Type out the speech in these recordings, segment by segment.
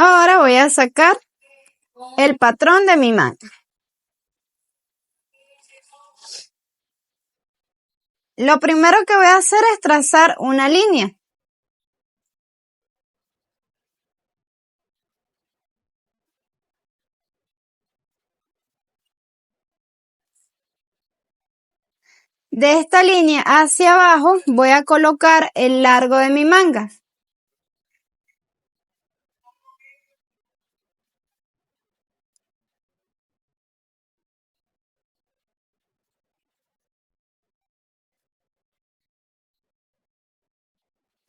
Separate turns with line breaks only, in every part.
Ahora voy a sacar el patrón de mi manga. Lo primero que voy a hacer es trazar una línea. De esta línea hacia abajo voy a colocar el largo de mi manga.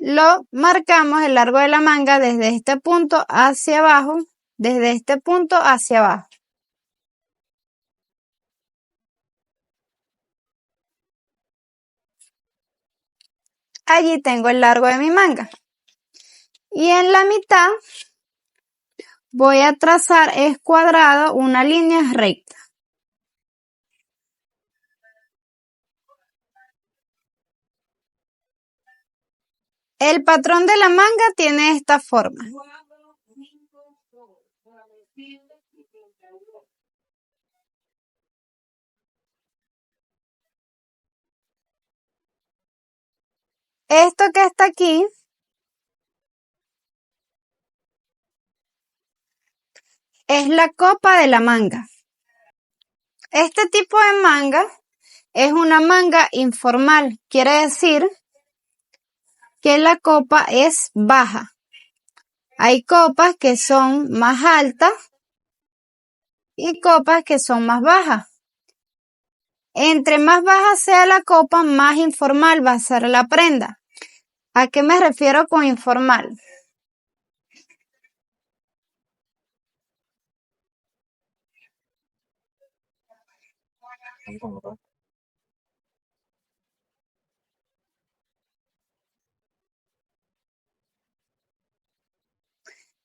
Lo marcamos el largo de la manga desde este punto hacia abajo, desde este punto hacia abajo. Allí tengo el largo de mi manga. Y en la mitad voy a trazar escuadrado una línea recta. El patrón de la manga tiene esta forma. Esto que está aquí es la copa de la manga. Este tipo de manga es una manga informal, quiere decir que la copa es baja. Hay copas que son más altas y copas que son más bajas. Entre más baja sea la copa, más informal va a ser la prenda. ¿A qué me refiero con informal?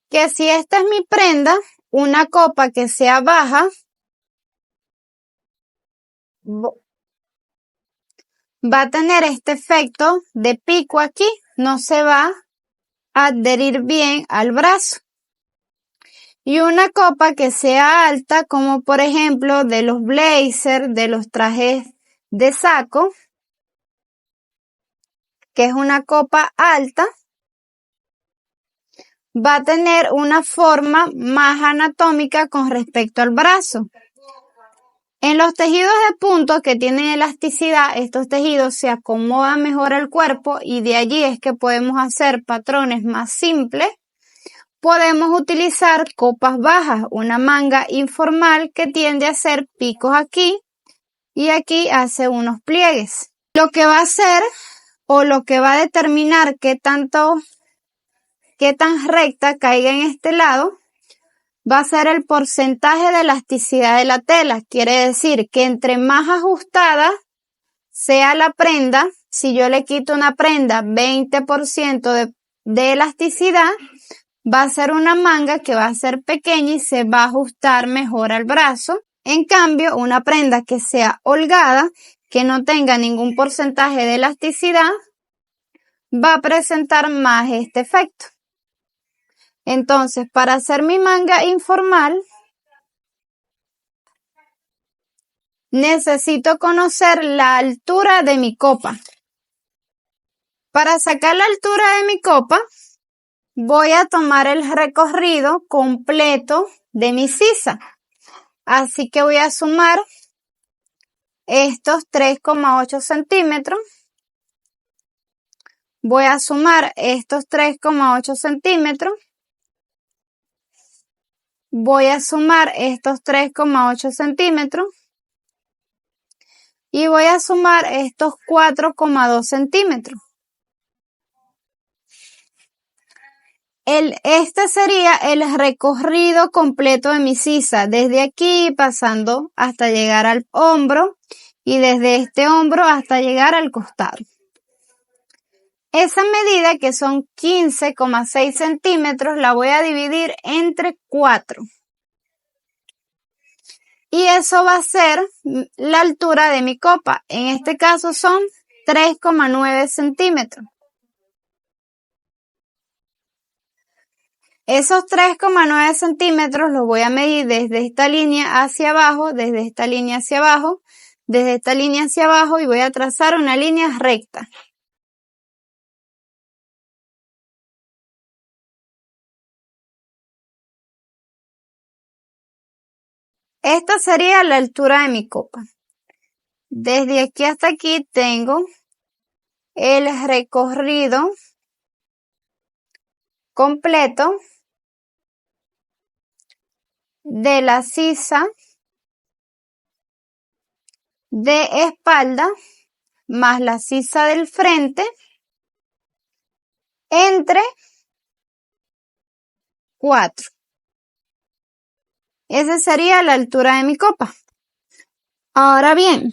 Que si esta es mi prenda, una copa que sea baja va a tener este efecto de pico aquí, no se va a adherir bien al brazo. Y una copa que sea alta, como por ejemplo de los blazers, de los trajes de saco, que es una copa alta, va a tener una forma más anatómica con respecto al brazo. En los tejidos de punto que tienen elasticidad, estos tejidos se acomodan mejor al cuerpo y de allí es que podemos hacer patrones más simples. Podemos utilizar copas bajas, una manga informal que tiende a hacer picos aquí y aquí hace unos pliegues. Lo que va a hacer o lo que va a determinar qué tan recta caiga en este lado va a ser el porcentaje de elasticidad de la tela. Quiere decir que entre más ajustada sea la prenda, si yo le quito una prenda 20% de elasticidad, va a ser una manga que va a ser pequeña y se va a ajustar mejor al brazo. En cambio, una prenda que sea holgada, que no tenga ningún porcentaje de elasticidad, va a presentar más este efecto. Entonces, para hacer mi manga informal, necesito conocer la altura de mi copa. Para sacar la altura de mi copa, voy a tomar el recorrido completo de mi sisa. Así que voy a sumar estos 3,8 centímetros. Voy a sumar estos 3,8 centímetros. Voy a sumar estos 3,8 centímetros. Y voy a sumar estos 4,2 centímetros. Este sería el recorrido completo de mi sisa, desde aquí pasando hasta llegar al hombro y desde este hombro hasta llegar al costado. Esa medida, que son 15,6 centímetros, la voy a dividir entre 4. Y eso va a ser la altura de mi copa. En este caso son 3,9 centímetros. Esos 3,9 centímetros los voy a medir desde esta línea hacia abajo, desde esta línea hacia abajo, desde esta línea hacia abajo y voy a trazar una línea recta. Esta sería la altura de mi copa. Desde aquí hasta aquí tengo el recorrido completo de la sisa de espalda más la sisa del frente entre 4. Esa sería la altura de mi copa. Ahora bien,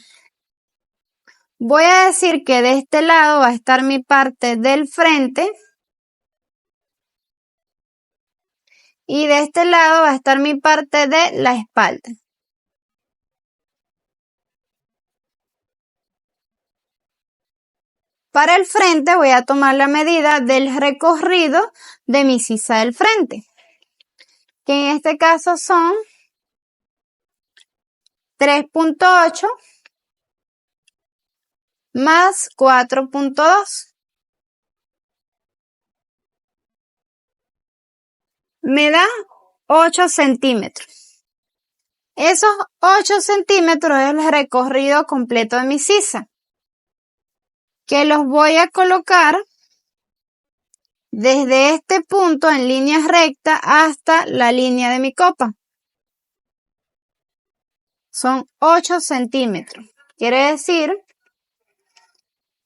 voy a decir que de este lado va a estar mi parte del frente y de este lado va a estar mi parte de la espalda. Para el frente voy a tomar la medida del recorrido de mi sisa del frente, que en este caso son 3,8 más 4,2. Me da 8 centímetros. Esos 8 centímetros es el recorrido completo de mi sisa, que los voy a colocar desde este punto en línea recta hasta la línea de mi copa. Son 8 centímetros. Quiere decir,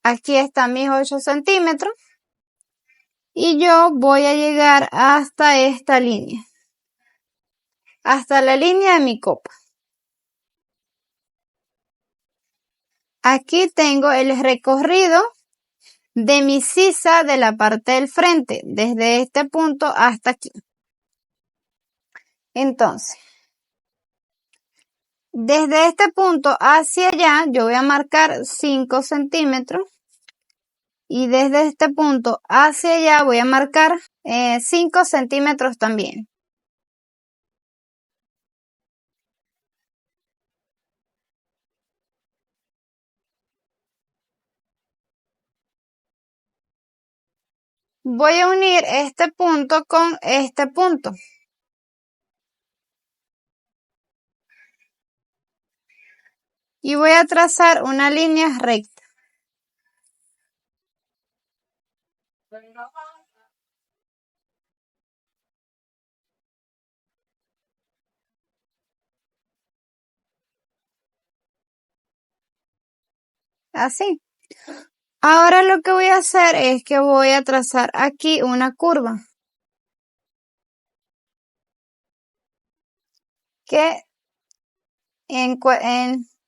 aquí están mis 8 centímetros y yo voy a llegar hasta esta línea, hasta la línea de mi copa. Aquí tengo el recorrido de mi sisa de la parte del frente, desde este punto hasta aquí. Entonces, desde este punto hacia allá, yo voy a marcar 5 centímetros. Y desde este punto hacia allá voy a marcar 5 centímetros también. Voy a unir este punto con este punto. Y voy a trazar una línea recta. Así. Ahora lo que voy a hacer es que voy a trazar aquí una curva. Que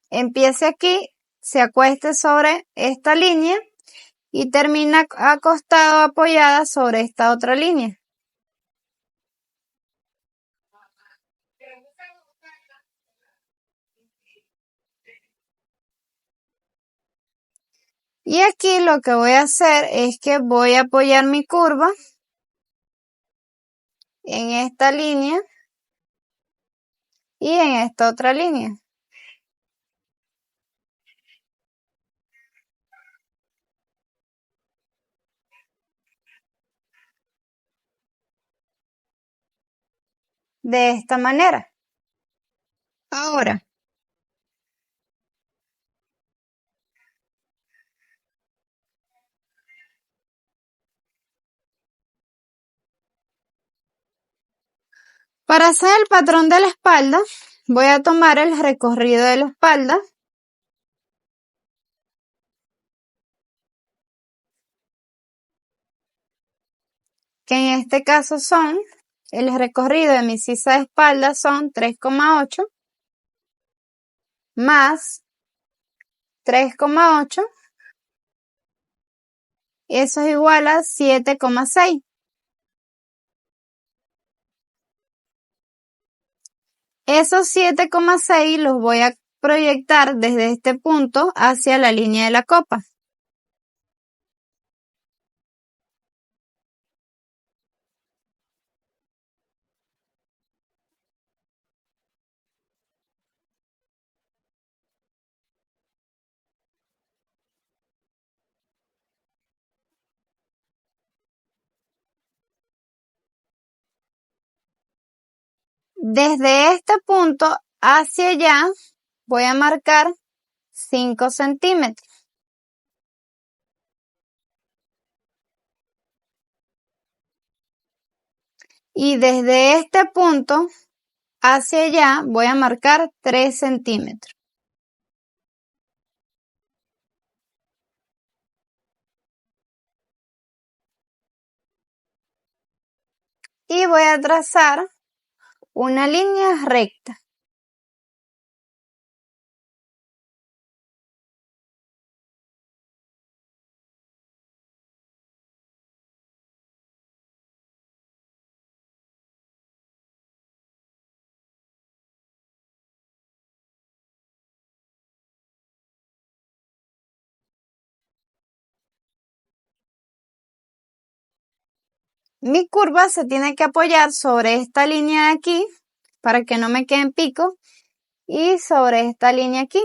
empiece aquí, se acueste sobre esta línea y termina acostado, apoyada sobre esta otra línea. Y aquí lo que voy a hacer es que voy a apoyar mi curva en esta línea y en esta otra línea. De esta manera. Ahora, para hacer el patrón de la espalda, voy a tomar el recorrido de la espalda. Que en este caso el recorrido de mi sisa de espalda son 3,8 más 3,8. Eso es igual a 7,6. Esos 7,6 los voy a proyectar desde este punto hacia la línea de la copa. Desde este punto hacia allá voy a marcar 5 centímetros. Y desde este punto hacia allá voy a marcar 3 centímetros. Y voy a trazar una línea recta. Mi curva se tiene que apoyar sobre esta línea de aquí para que no me quede en pico y sobre esta línea aquí.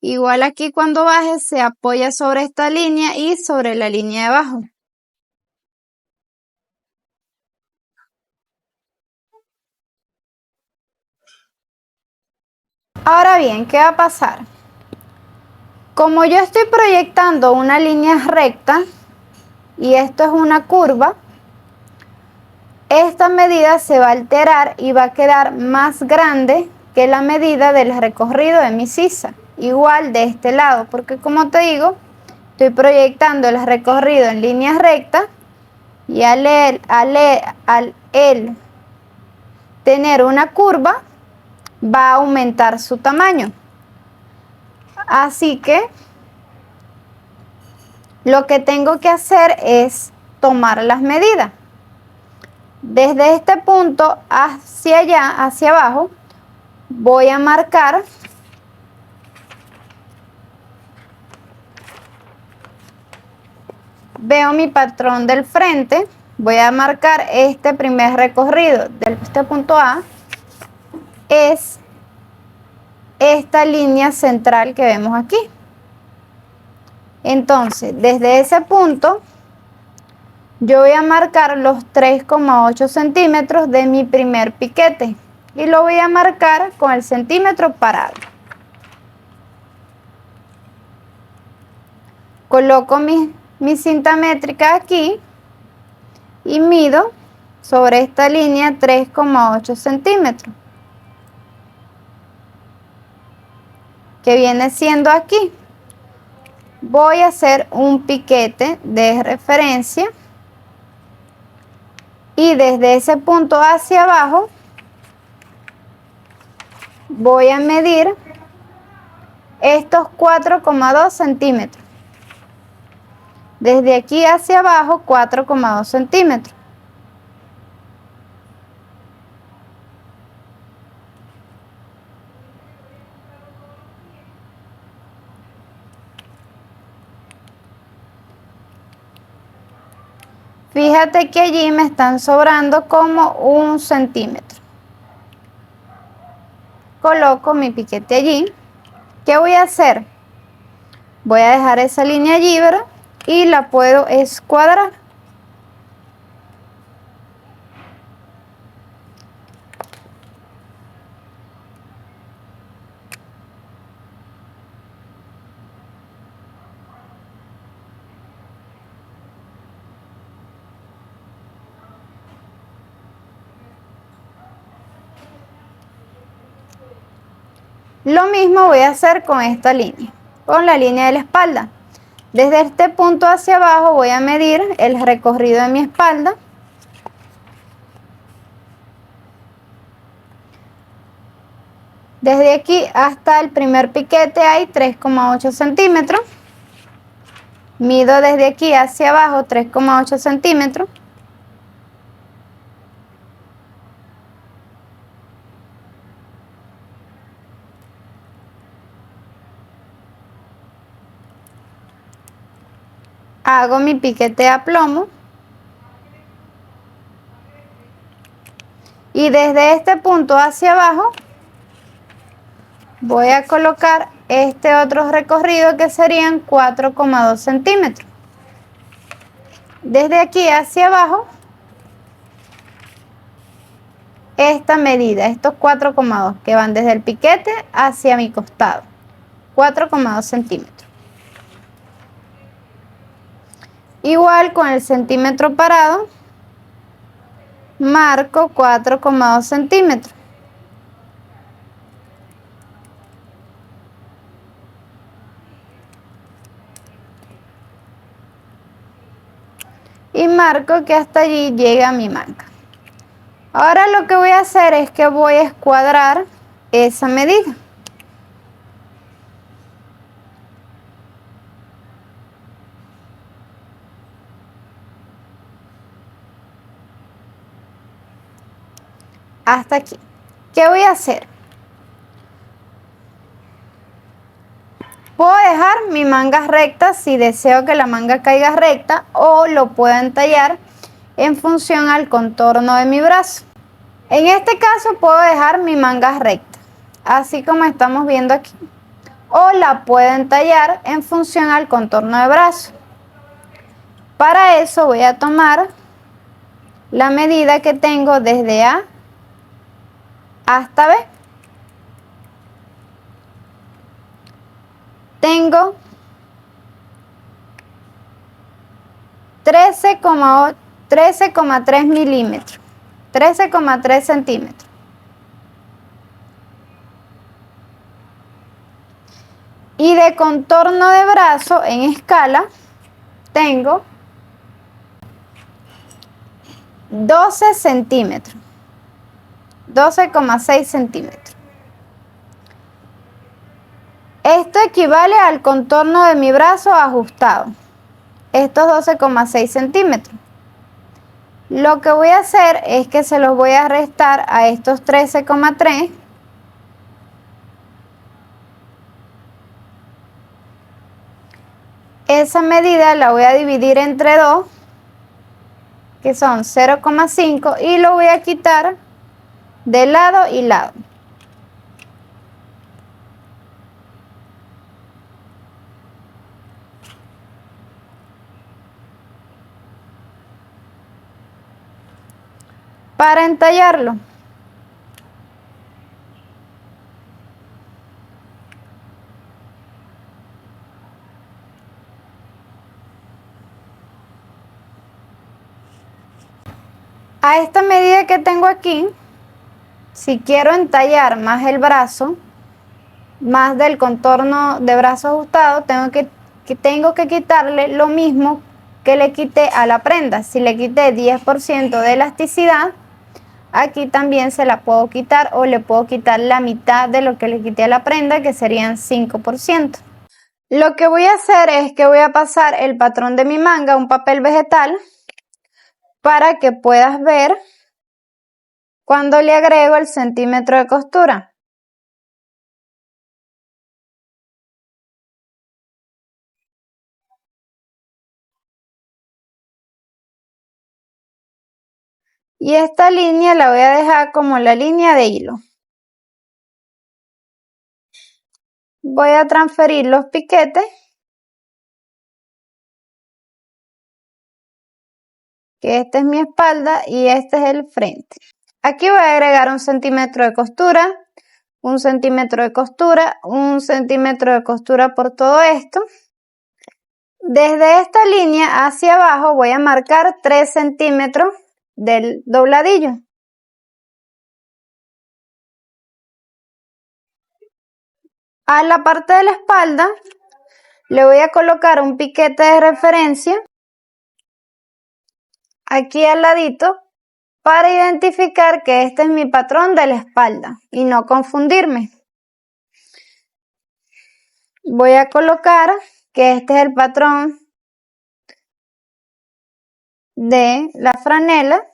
Igual aquí cuando baje se apoya sobre esta línea y sobre la línea de abajo. Ahora bien, ¿qué va a pasar? Como yo estoy proyectando una línea recta y esto es una curva, esta medida se va a alterar y va a quedar más grande que la medida del recorrido de mi sisa. Igual de este lado, porque como te digo, estoy proyectando el recorrido en línea recta y al él tener una curva, va a aumentar su tamaño. Así que lo que tengo que hacer es tomar las medidas. Desde este punto hacia allá, hacia abajo, voy a marcar veo mi patrón del frente, voy a marcar este primer recorrido de este punto A, es esta línea central que vemos aquí. Entonces, desde ese punto, yo voy a marcar los 3,8 centímetros de mi primer piquete y lo voy a marcar con el centímetro parado. Coloco mi cinta métrica aquí y mido sobre esta línea 3,8 centímetros, que viene siendo aquí. Voy a hacer un piquete de referencia y desde ese punto hacia abajo voy a medir estos 4,2 centímetros. Desde aquí hacia abajo 4,2 centímetros. Fíjate que allí me están sobrando como 1 centímetro. Coloco mi piquete allí. ¿Qué voy a hacer? Voy a dejar esa línea allí, ¿verdad? Y la puedo escuadrar. Lo mismo voy a hacer con esta línea, con la línea de la espalda. Desde este punto hacia abajo voy a medir el recorrido de mi espalda. Desde aquí hasta el primer piquete hay 3,8 centímetros. Mido desde aquí hacia abajo 3,8 centímetros. Hago mi piquete a plomo. Y desde este punto hacia abajo voy a colocar este otro recorrido que serían 4,2 centímetros. Desde aquí hacia abajo esta medida, estos 4,2 que van desde el piquete hacia mi costado, 4,2 centímetros. Igual con el centímetro parado, marco 4,2 centímetros. Y marco que hasta allí llega mi manga. Ahora lo que voy a hacer es que voy a escuadrar esa medida. Hasta aquí. ¿Qué voy a hacer? Puedo dejar mi manga recta si deseo que la manga caiga recta, o lo puedo entallar en función al contorno de mi brazo. En este caso puedo dejar mi manga recta, así como estamos viendo aquí, o la puedo entallar en función al contorno de brazo. Para eso voy a tomar la medida que tengo desde A hasta B. Tengo 13,3 milímetros, 13,3 centímetros. Y de contorno de brazo en escala tengo 12 centímetros, 12,6 centímetros. Esto equivale al contorno de mi brazo ajustado, estos 12,6 centímetros. Lo que voy a hacer es que se los voy a restar a estos 13,3. Esa medida la voy a dividir entre 2, que son 0,5, y lo voy a quitar de lado y lado. Para entallarlo, a esta medida que tengo aquí, si quiero entallar más el brazo, más del contorno de brazo ajustado, tengo que quitarle lo mismo que le quité a la prenda. Si le quité 10% de elasticidad, aquí también se la puedo quitar, o le puedo quitar la mitad de lo que le quité a la prenda, que serían 5%. Lo que voy a hacer es que voy a pasar el patrón de mi manga a un papel vegetal para que puedas ver cuando le agrego el centímetro de costura. Y esta línea la voy a dejar como la línea de hilo. Voy a transferir los piquetes, que esta es mi espalda y este es el frente. Aquí voy a agregar un centímetro de costura, un centímetro de costura, un centímetro de costura por todo esto. Desde esta línea hacia abajo voy a marcar 3 centímetros del dobladillo. A la parte de la espalda le voy a colocar un piquete de referencia aquí al ladito, para identificar que este es mi patrón de la espalda y no confundirme. Voy a colocar que este es el patrón de la franela.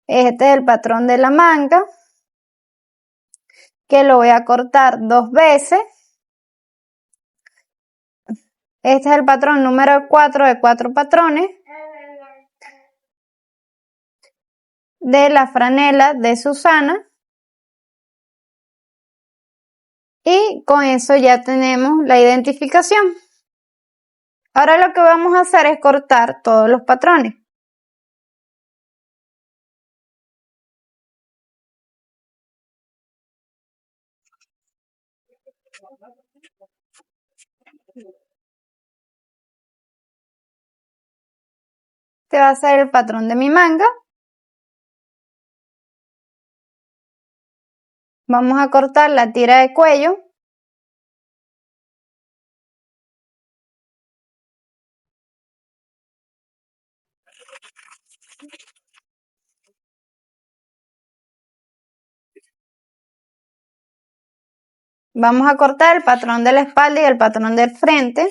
Este es el patrón de la manga, que lo voy a cortar 2 veces. Este es el patrón número 4 de 4 patrones de la franela de Susana. Y con eso ya tenemos la identificación. Ahora lo que vamos a hacer es cortar todos los patrones. Este va a ser el patrón de mi manga. Vamos a cortar la tira de cuello. Vamos a cortar el patrón de la espalda y el patrón del frente.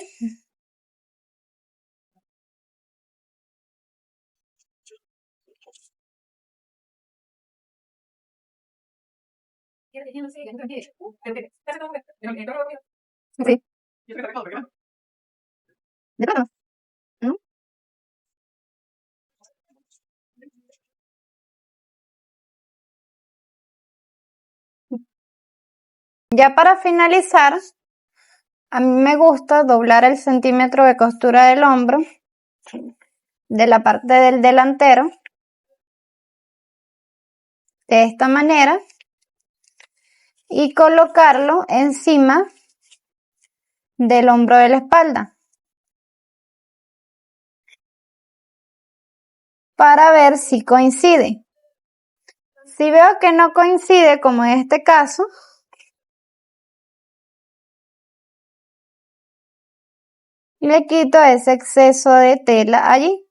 Sí. ¿De plano? ¿No? Ya para finalizar, a mí me gusta doblar el centímetro de costura del hombro de la parte del delantero de esta manera y colocarlo encima del hombro de la espalda para ver si coincide. Si veo que no coincide, como en este caso, le quito ese exceso de tela allí.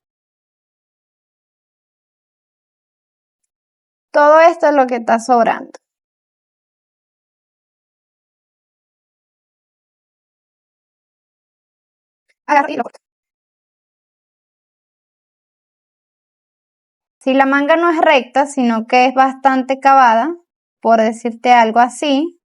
Todo esto es lo que está sobrando. Agarro y lo corto. Si la manga no es recta, sino que es bastante cavada, por decirte algo así,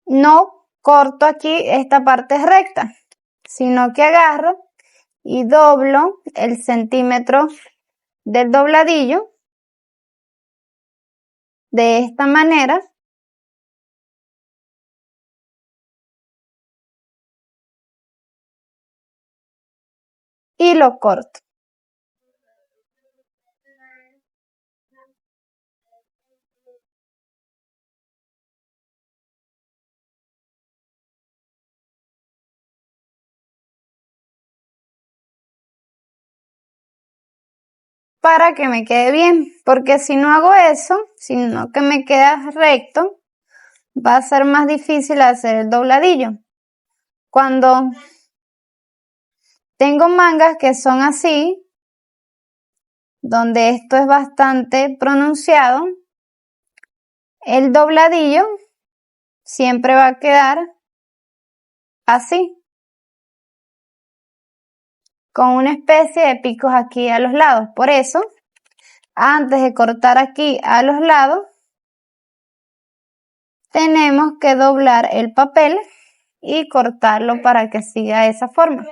no corto aquí esta parte recta, sino que agarro y doblo el centímetro del dobladillo de esta manera y lo corto. Para que me quede bien, porque si no hago eso, sino que me queda recto, va a ser más difícil hacer el dobladillo. Cuando tengo mangas que son así, donde esto es bastante pronunciado, el dobladillo siempre va a quedar así, con una especie de picos aquí a los lados. Por eso, antes de cortar aquí a los lados, tenemos que doblar el papel y cortarlo para que siga de esa forma.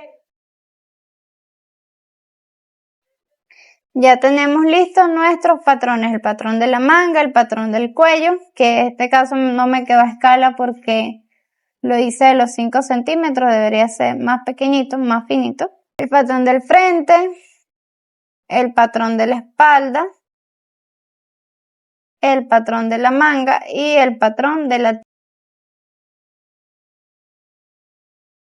Ya tenemos listos nuestros patrones, el patrón de la manga, el patrón del cuello, que en este caso no me quedó a escala porque lo hice de los 5 centímetros, debería ser más pequeñito, más finito. El patrón del frente, el patrón de la espalda, el patrón de la manga y el patrón de la